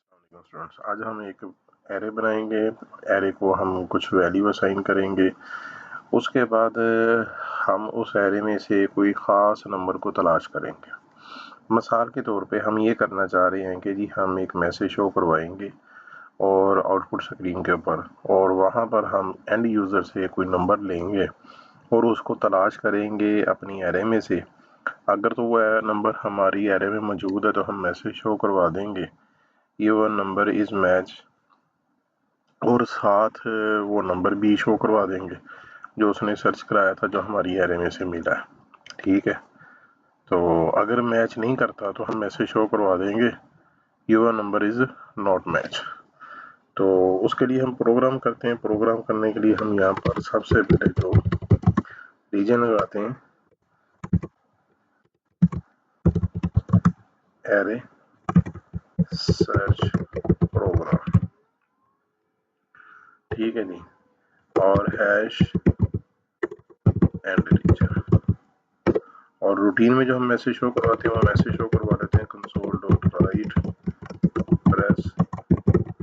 Students, आज हम एक एरे बनाएंगे। एरे को हम कुछ वैल्यू असाइन करेंगे। उसके बाद हम उस एरे में से कोई ख़ास नंबर को तलाश करेंगे। मिसाल के तौर पे हम ये करना चाह रहे हैं कि जी हम एक मैसेज शो करवाएंगे और आउटपुट स्क्रीन के ऊपर, और वहाँ पर हम एंड यूज़र से कोई नंबर लेंगे और उसको तलाश करेंगे अपनी एरे में से। अगर तो वह नंबर हमारी एरे में मौजूद है तो हम मैसेज शो करवा देंगे योर नंबर इज़ मैच, और साथ वो नंबर भी शो करवा देंगे जो उसने सर्च कराया था, जो हमारी एरे में से मिला है। ठीक है, तो अगर मैच नहीं करता तो हम मैसेज शो करवा देंगे your number is not match. तो उसके लिए हम प्रोग्राम करते हैं। प्रोग्राम करने के लिए हम यहाँ पर सबसे पहले जो रीजन लगाते हैं एरे सर्च प्रोग्राम, ठीक है जी, और हैश एंड रीजन। और रूटीन में जो हम मैसेज शो करवाते हैं वो मैसेज शो करवा लेते हैं console dot right press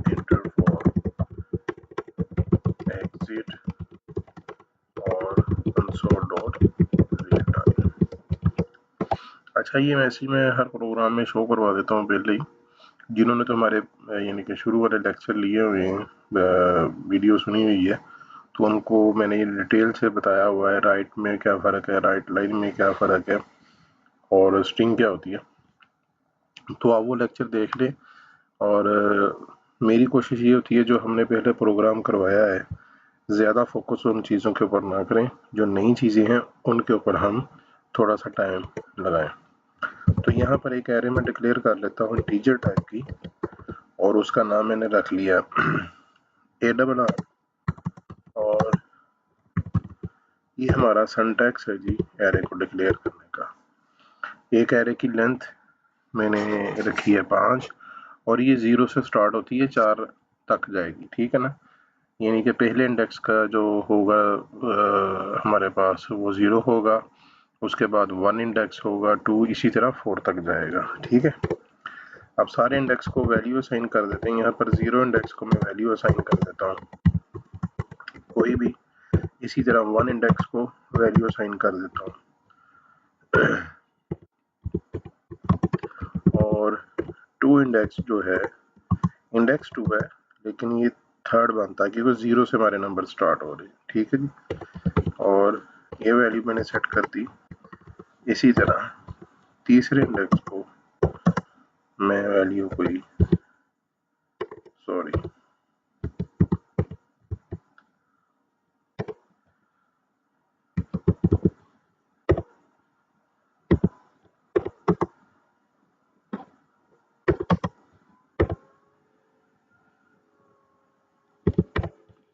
inter for exit और कंसोल डॉट रिटर्न। अच्छा, ये मैसेज मैं हर प्रोग्राम में शो करवा देता हूँ पहले ही। जिन्होंने तो हमारे यानी कि शुरू वाले लेक्चर लिए हुए हैं, वीडियो सुनी हुई है, तो उनको मैंने ये डिटेल से बताया हुआ है राइट में क्या फ़र्क है, राइट लाइन में क्या फ़र्क है और स्ट्रिंग क्या होती है। तो आप वो लेक्चर देख लें। और मेरी कोशिश ये होती है जो हमने पहले प्रोग्राम करवाया है ज़्यादा फोकस उन चीज़ों के ऊपर ना करें, जो नई चीज़ें हैं उनके ऊपर हम थोड़ा सा टाइम लगाएं। तो यहाँ पर एक एरे में डिक्लेयर कर लेता हूँ इंटीजर टाइप की, और उसका नाम मैंने रख लिया ARR, और ये हमारा सिंटैक्स है जी एरे को डिक्लेयर करने का। एक एरे की लेंथ मैंने रखी है 5, और ये 0 से स्टार्ट होती है 4 तक जाएगी, ठीक है ना। यानी कि पहले इंडेक्स का जो होगा हमारे पास वो 0 होगा, उसके बाद 1 इंडेक्स होगा, 2, इसी तरह 4 तक जाएगा, ठीक है। अब सारे इंडेक्स को वैल्यू असाइन कर देते हैं। यहाँ पर 0 इंडेक्स को मैं वैल्यू असाइन कर देता हूँ कोई भी, इसी तरह 1 इंडेक्स को वैल्यू असाइन कर देता हूँ और 2 इंडेक्स जो है इंडेक्स 2 है, लेकिन ये थर्ड बनता है क्योंकि 0 से हमारे नंबर स्टार्ट हो रहे हैं, ठीक है जी। और ये वैल्यू मैंने सेट कर दी। इसी तरह तीसरे इंडेक्स को मैं वैल्यू कोई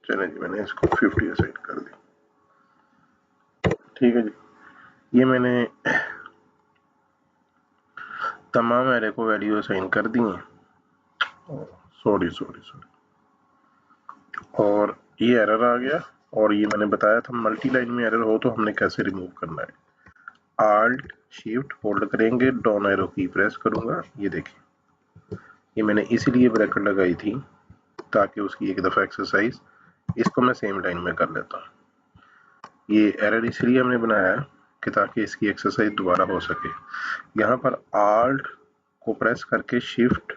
चले जी, मैंने इसको 50 असाइन कर दी, ठीक है जी। ये मैंने तमाम एरे को वैल्यू असाइन कर दी है। सॉरी, और ये एरर आ गया। और ये मैंने बताया था मल्टी लाइन में एरर हो तो हमने कैसे रिमूव करना है। आल्ट शिफ्ट होल्ड करेंगे, डाउन एरो की प्रेस करूंगा, ये देखिए ये मैंने इसीलिए ब्रैकेट लगाई थी ताकि उसकी एक दफ़ा एक्सरसाइज इसको मैं सेम लाइन में कर लेता हूँ। ये एरर इसलिए हमने बनाया कि ताकि इसकी एक्सरसाइज दोबारा हो सके। यहाँ पर आल्ट को प्रेस करके शिफ्ट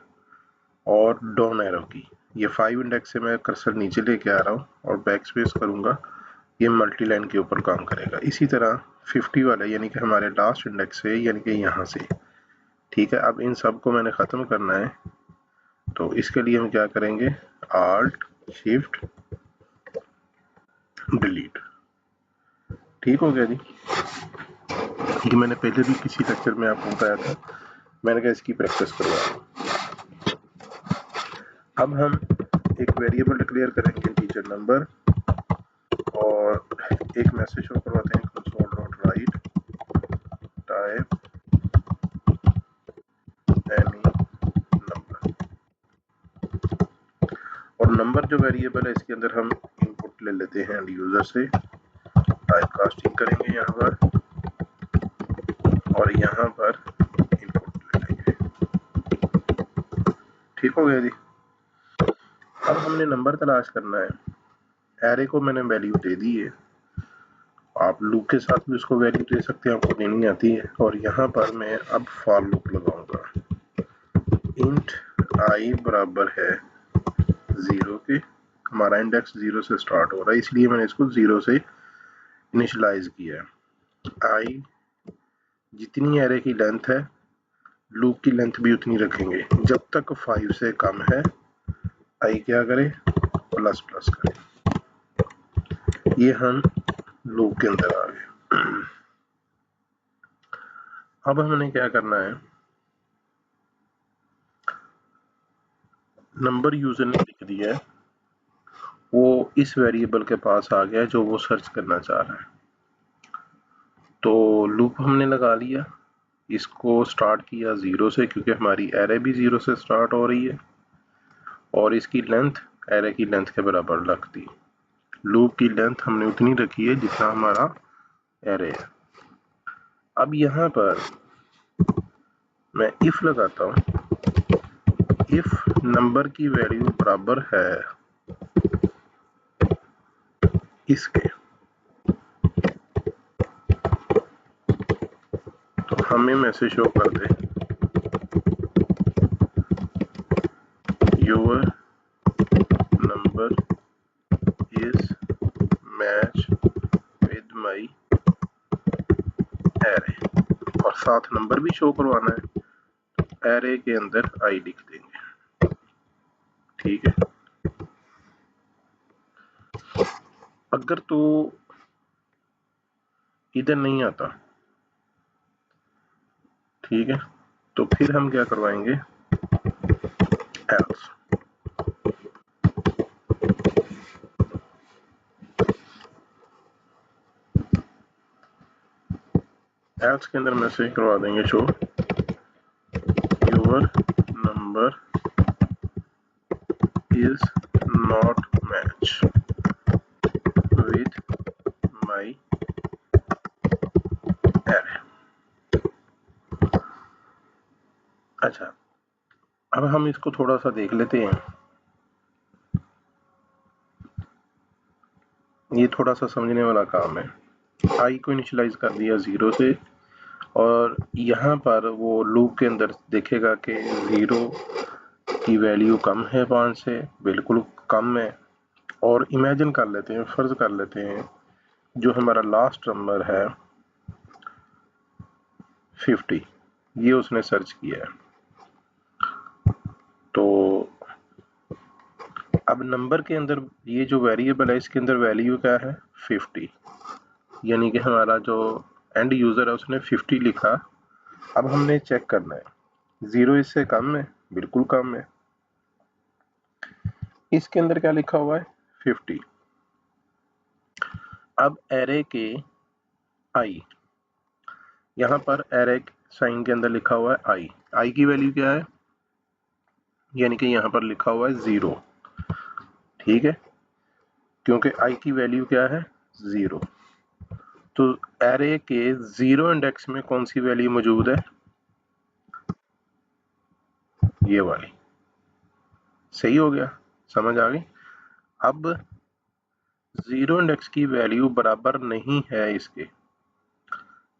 और डाउन एरो की, ये 5 इंडेक्स से मैं कर्सर नीचे लेके आ रहा हूँ और बैक स्पेस करूंगा, ये मल्टी लाइन के ऊपर काम करेगा। इसी तरह 50 वाला यानी कि हमारे लास्ट इंडेक्स से, यानी कि यहाँ से, ठीक है। अब इन सब को मैंने ख़त्म करना है, तो इसके लिए हम क्या करेंगे, आल्ट शिफ्ट डिलीट, ठीक हो गया जी। ये मैंने पहले भी किसी लेक्चर में आपको बताया था, मैंने कहा इसकी प्रैक्टिस करवा। अब हम एक वेरिएबल डिक्लेयर करेंगे टीचर नंबर, और एक मैसेज शो करवाते हैं console dot right type any number. और नंबर जो वेरिएबल है इसके अंदर हम इनपुट ले लेते हैं एंड यूजर से, टाइप कास्टिंग करेंगे यहाँ पर, और यहाँ पर इनपुट ले लेंगे। ठीक हो गया जी। अब हमने नंबर तलाश करना है। एरे को मैंने वैल्यू दे दी है, आप लूप के साथ भी उसको वैल्यू दे सकते हैं, आपको देनी आती है। और यहाँ पर मैं अब फॉर लूप लगाऊंगा। इंट आई बराबर है 0 के, हमारा इंडेक्स 0 से स्टार्ट हो रहा है, इसलिए मैंने इसको 0 से इनिशियलाइज किया है। आई जितनी एरे की लेंथ है, लूप की लेंथ भी उतनी रखेंगे जब तक 5 से कम है। आई क्या करे, प्लस प्लस करे। ये हम लूप के अंदर आ गए। अब हमने क्या करना है, नंबर यूजर ने लिख दिया है, वो इस वेरिएबल के पास आ गया जो वो सर्च करना चाह रहा है। तो लूप हमने लगा लिया, इसको स्टार्ट किया 0 से, क्योंकि हमारी एरे भी 0 से स्टार्ट हो रही है, और इसकी लेंथ एरे की लेंथ के बराबर रखती। लूप की लेंथ हमने उतनी रखी है जितना हमारा एरे है। अब यहाँ पर मैं इफ लगाता हूँ, इफ नंबर की वैल्यू बराबर है इसके, तो हमें मैसेज शो कर दे your number is match with my array, और साथ नंबर भी शो करवाना है, तो एरे के अंदर आई लिख देंगे। ठीक है, अगर तो इधर नहीं आता, ठीक है, तो फिर हम क्या करवाएंगे, एल्स। एल्स के अंदर मैसेज करवा देंगे show your number is not match with my array। अच्छा, अब हम इसको थोड़ा सा देख लेते हैं, ये थोड़ा सा समझने वाला काम है। आई को इनिशियलाइज कर दिया 0 से, और यहाँ पर वो लूप के अंदर देखेगा कि 0 की वैल्यू कम है 5 से, बिल्कुल कम है। और इमेजिन कर लेते हैं, फर्ज कर लेते हैं जो हमारा लास्ट नंबर है 50, ये उसने सर्च किया है। तो अब नंबर के अंदर ये जो वेरिएबल है, इसके अंदर वैल्यू क्या है 50, यानी कि हमारा जो एंड यूजर है उसने 50 लिखा। अब हमने चेक करना है 0 इससे कम है, बिल्कुल कम है। इसके अंदर क्या लिखा हुआ है 50। अब एरे के आई, यहाँ पर एरे साइन के अंदर लिखा हुआ है आई, आई की वैल्यू क्या है, यानी कि यहाँ पर लिखा हुआ है 0। ठीक है, क्योंकि आई की वैल्यू क्या है 0, तो एरे के 0 इंडेक्स में कौन सी वैल्यू मौजूद है, ये वाली। सही हो गया, समझ आ गई। अब 0 इंडेक्स की वैल्यू बराबर नहीं है इसके,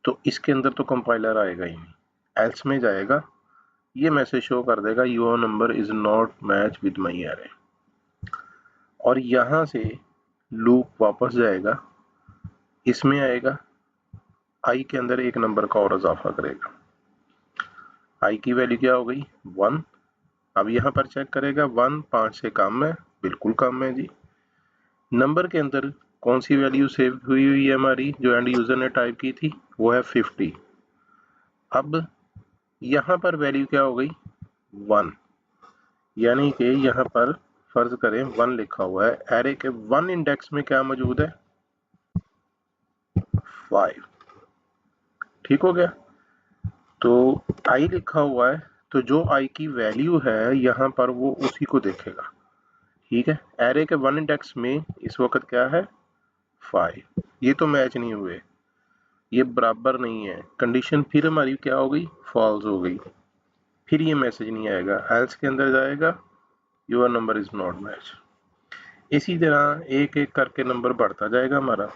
तो इसके अंदर तो कंपाइलर आएगा ही नहीं, एल्स में जाएगा, ये मैसेज शो कर देगा your number is not match with my array, और यहां से लूप वापस जाएगा, इसमें आएगा, आई के अंदर एक नंबर का और इजाफा करेगा। आई की वैल्यू क्या हो गई 1। अब यहाँ पर चेक करेगा 1 5 से कम है, बिल्कुल कम है जी। नंबर के अंदर कौन सी वैल्यू सेव हुई है हमारी, जो एंड यूजर ने टाइप की थी, वो है 50। अब यहाँ पर वैल्यू क्या हो गई 1, यानी कि यहाँ पर फर्ज करें 1 लिखा हुआ है, एरे के 1 इंडेक्स में क्या मौजूद है 5। ठीक हो गया, तो आई लिखा हुआ है, तो जो आई की वैल्यू है यहाँ पर वो उसी को देखेगा। ठीक है, एरे के 1 इंडेक्स में इस वक्त क्या है 5, ये तो मैच नहीं हुए, ये बराबर नहीं है, कंडीशन फिर हमारी क्या हो गई फॉल्स हो गई। फिर ये मैसेज नहीं आएगा, एल्स के अंदर जाएगा your number is not match. इसी तरह एक एक करके नंबर बढ़ता जाएगा हमारा,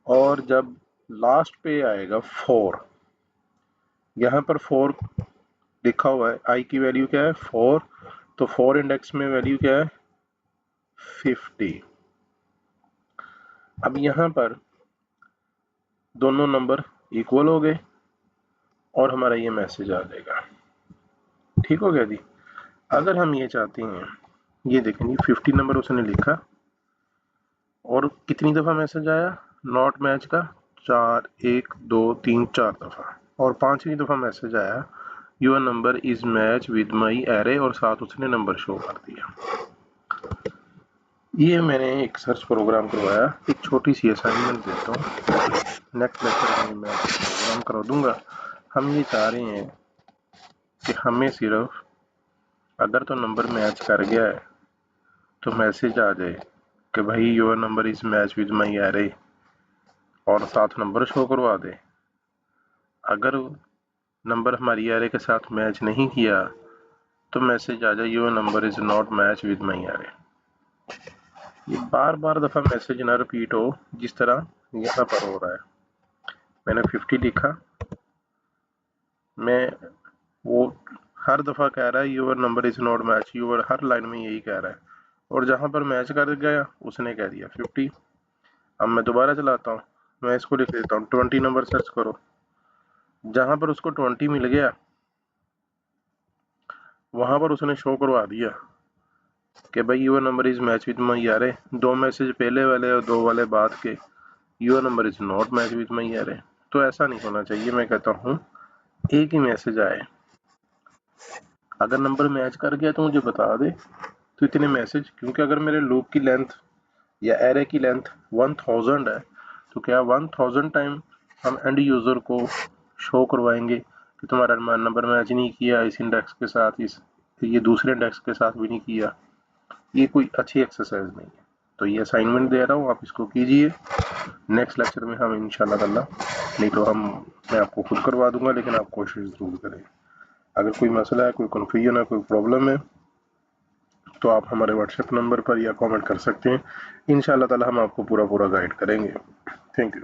और जब लास्ट पे आएगा 4, यहाँ पर 4 लिखा हुआ है, आई की वैल्यू क्या है 4, तो 4 इंडेक्स में वैल्यू क्या है 50। अब यहाँ पर दोनों नंबर इक्वल हो गए और हमारा ये मैसेज आ जाएगा। ठीक हो गया जी। अगर हम ये चाहते हैं, ये देखेंगे 50 नंबर उसने लिखा और कितनी दफ़ा मैसेज आया नॉट मैच का, 4, 1, 2, 3, 4 दफ़ा, और 5वीं दफ़ा मैसेज आया your number is match with my array, और साथ उसने नंबर शो कर दिया। ये मैंने एक सर्च प्रोग्राम करवाया, एक छोटी सी असाइनमेंट देता हूँ, नेक्स्ट लेक्चर में मैं प्रोग्राम करा दूंगा। हम ये चाह रहे हैं कि हमें सिर्फ अगर तो नंबर मैच कर गया है तो मैसेज आ जाए कि भाई your number is match with my array, और साथ नंबर शो करवा दे। अगर नंबर हमारी एरे के साथ मैच नहीं किया तो मैसेज आ जाए your number is not match with my array. ये बार बार दफ़ा मैसेज ना रिपीट हो जिस तरह यहाँ पर हो रहा है। मैंने 50 लिखा, मैं वो हर दफ़ा कह रहा है your number is not match, your her line में यही कह रहा है, और जहाँ पर मैच कर गया उसने कह दिया 50। अब मैं दोबारा चलाता हूँ, मैं इसको लिख देता हूँ 20 नंबर सर्च करो, जहाँ पर उसको 20 मिल गया वहाँ पर उसने शो करवा दिया कि भाई your number is match with my array. 2 message पहले वाले और 2 वाले बाद के your number is not match with my array. तो ऐसा नहीं होना चाहिए। मैं कहता हूँ एक ही मैसेज आए, अगर नंबर मैच कर गया तो मुझे बता दे। तो इतने मैसेज, क्योंकि अगर मेरे लूप की लेंथ या एरे की लेंथ 1000 है तो क्या 1000 टाइम हम एंड यूज़र को शो करवाएंगे कि तुम्हारा नंबर मैच नहीं किया इस इंडेक्स के साथ, इस ये दूसरे इंडेक्स के साथ भी नहीं किया। ये कोई अच्छी एक्सरसाइज नहीं है। तो ये असाइनमेंट दे रहा हूँ, आप इसको कीजिए। नेक्स्ट लेक्चर में हम इंशाल्लाह ताला, नहीं तो मैं आपको खुद करवा दूंगा, लेकिन आप कोशिश ज़रूर करें। अगर कोई मसला है, कोई कन्फ्यूजन है, कोई प्रॉब्लम है तो आप हमारे व्हाट्सएप नंबर पर या कमेंट कर सकते हैं। इंशाल्लाह ताला हम आपको पूरा गाइड करेंगे। Thank you.